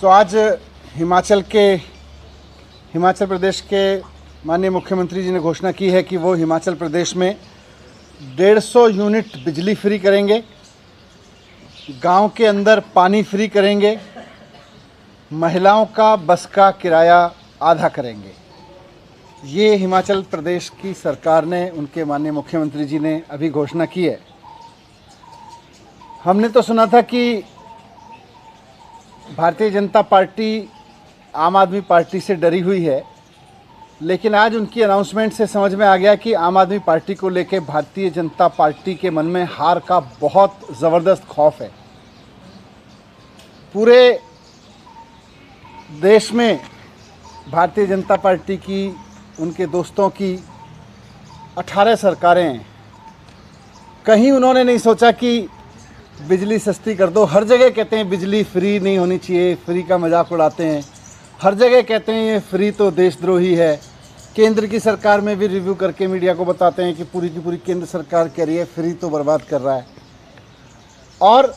आज हिमाचल प्रदेश के माननीय मुख्यमंत्री जी ने घोषणा की है कि वो हिमाचल प्रदेश में 150 यूनिट बिजली फ्री करेंगे, गांव के अंदर पानी फ्री करेंगे, महिलाओं का बस का किराया आधा करेंगे। ये हिमाचल प्रदेश की सरकार ने, उनके माननीय मुख्यमंत्री जी ने अभी घोषणा की है। हमने तो सुना था कि भारतीय जनता पार्टी आम आदमी पार्टी से डरी हुई है, लेकिन आज उनकी अनाउंसमेंट से समझ में आ गया कि आम आदमी पार्टी को लेकर भारतीय जनता पार्टी के मन में हार का बहुत ज़बरदस्त खौफ है। पूरे देश में भारतीय जनता पार्टी की, उनके दोस्तों की 18 सरकारें हैं। कहीं उन्होंने नहीं सोचा कि बिजली सस्ती कर दो। हर जगह कहते हैं बिजली फ्री नहीं होनी चाहिए, फ्री का मजाक उड़ाते हैं। हर जगह कहते हैं ये फ्री तो देशद्रोही है। केंद्र की सरकार में भी रिव्यू करके मीडिया को बताते हैं कि पूरी की पूरी केंद्र सरकार कह रही है फ्री तो बर्बाद कर रहा है। और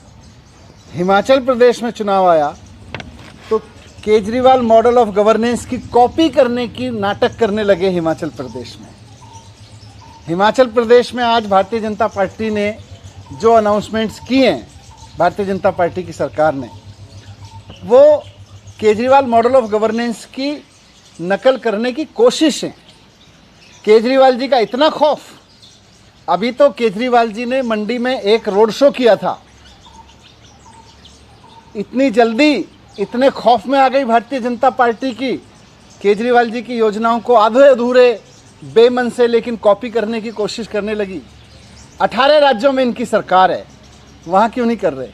हिमाचल प्रदेश में चुनाव आया तो केजरीवाल मॉडल ऑफ गवर्नेंस की कॉपी करने की नाटक करने लगे हिमाचल प्रदेश में। हिमाचल प्रदेश में आज भारतीय जनता पार्टी ने जो अनाउंसमेंट्स किए हैं, भारतीय जनता पार्टी की सरकार ने, वो केजरीवाल मॉडल ऑफ गवर्नेंस की नकल करने की कोशिश है। केजरीवाल जी का इतना खौफ, अभी तो केजरीवाल जी ने मंडी में एक रोड शो किया था, इतनी जल्दी इतने खौफ में आ गई भारतीय जनता पार्टी की केजरीवाल जी की योजनाओं को आधे अधूरे बेमन से लेकिन कॉपी करने की कोशिश करने लगी। 18 राज्यों में इनकी सरकार है, वहाँ क्यों नहीं कर रहे?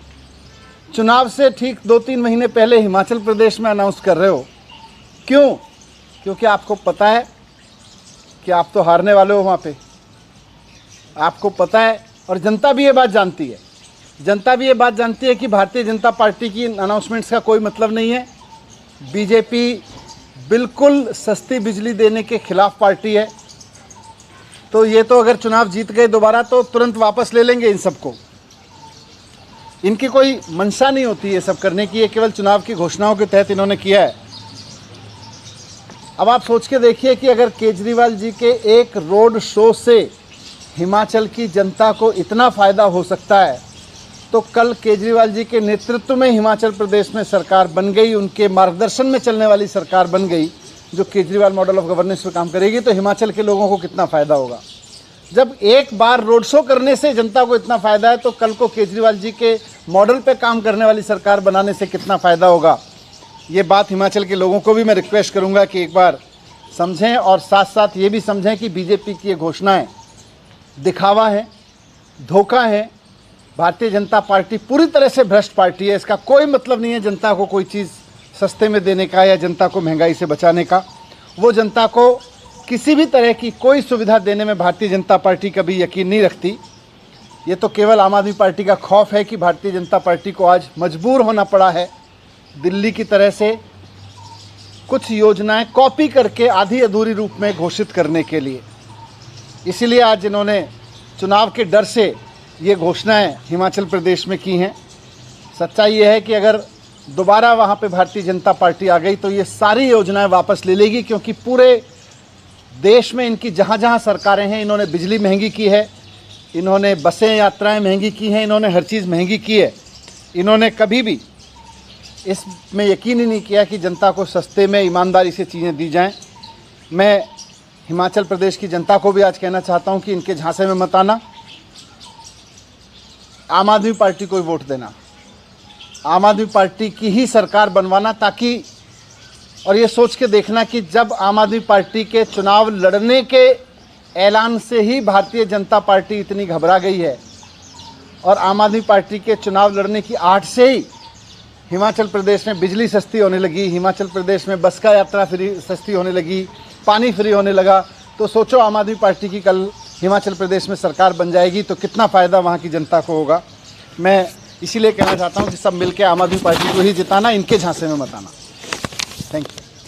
चुनाव से ठीक 2-3 महीने पहले हिमाचल प्रदेश में अनाउंस कर रहे हो, क्यों? क्योंकि आपको पता है कि आप तो हारने वाले हो वहाँ पे, आपको पता है। और जनता भी ये बात जानती है, जनता भी ये बात जानती है कि भारतीय जनता पार्टी की अनाउंसमेंट्स का कोई मतलब नहीं है। बीजेपी बिल्कुल सस्ती बिजली देने के खिलाफ पार्टी है। तो ये तो अगर चुनाव जीत गए दोबारा तो तुरंत वापस ले लेंगे इन सबको। इनकी कोई मंशा नहीं होती ये सब करने की, ये केवल चुनाव की घोषणाओं के तहत इन्होंने किया है। अब आप सोच के देखिए कि अगर केजरीवाल जी के एक रोड शो से हिमाचल की जनता को इतना फ़ायदा हो सकता है, तो कल केजरीवाल जी के नेतृत्व में हिमाचल प्रदेश में सरकार बन गई, उनके मार्गदर्शन में चलने वाली सरकार बन गई जो केजरीवाल मॉडल ऑफ गवर्नेंस पर काम करेगी, तो हिमाचल के लोगों को कितना फ़ायदा होगा। जब एक बार रोड शो करने से जनता को इतना फ़ायदा है, तो कल को केजरीवाल जी के मॉडल पे काम करने वाली सरकार बनाने से कितना फ़ायदा होगा। ये बात हिमाचल के लोगों को भी मैं रिक्वेस्ट करूँगा कि एक बार समझें, और साथ साथ ये भी समझें कि बीजेपी की ये घोषणाएँ दिखावा है, धोखा है। भारतीय जनता पार्टी पूरी तरह से भ्रष्ट पार्टी है। इसका कोई मतलब नहीं है जनता को कोई चीज़ सस्ते में देने का या जनता को महंगाई से बचाने का। वो जनता को किसी भी तरह की कोई सुविधा देने में भारतीय जनता पार्टी कभी यकीन नहीं रखती। ये तो केवल आम आदमी पार्टी का खौफ है कि भारतीय जनता पार्टी को आज मजबूर होना पड़ा है दिल्ली की तरह से कुछ योजनाएं कॉपी करके आधी अधूरी रूप में घोषित करने के लिए। इसीलिए आज इन्होंने चुनाव के डर से ये घोषणाएं हिमाचल प्रदेश में की हैं। सच्चाई ये है कि अगर दोबारा वहाँ पे भारतीय जनता पार्टी आ गई तो ये सारी योजनाएं वापस ले लेगी, क्योंकि पूरे देश में इनकी जहाँ जहाँ सरकारें हैं, इन्होंने बिजली महंगी की है, इन्होंने बसें यात्राएं महंगी की हैं, इन्होंने हर चीज़ महंगी की है। इन्होंने कभी भी इसमें यकीन ही नहीं किया कि जनता को सस्ते में ईमानदारी से चीज़ें दी जाएँ। मैं हिमाचल प्रदेश की जनता को भी आज कहना चाहता हूँ कि इनके झांसे में मत आना, आम आदमी पार्टी को वोट देना, आम आदमी पार्टी की ही सरकार बनवाना, ताकि, और ये सोच के देखना कि जब आम आदमी पार्टी के चुनाव लड़ने के ऐलान से ही भारतीय जनता पार्टी इतनी घबरा गई है, और आम आदमी पार्टी के चुनाव लड़ने की आहट से ही हिमाचल प्रदेश में बिजली सस्ती होने लगी, हिमाचल प्रदेश में बस का यात्रा फ्री सस्ती होने लगी, पानी फ्री होने लगा, तो सोचो आम आदमी पार्टी की कल हिमाचल प्रदेश में सरकार बन जाएगी तो कितना फ़ायदा वहाँ की जनता को होगा। मैं इसीलिए कहना चाहता हूँ कि सब मिलकर आम आदमी पार्टी को ही जिताना, इनके झांसे में मत आना। Thank you.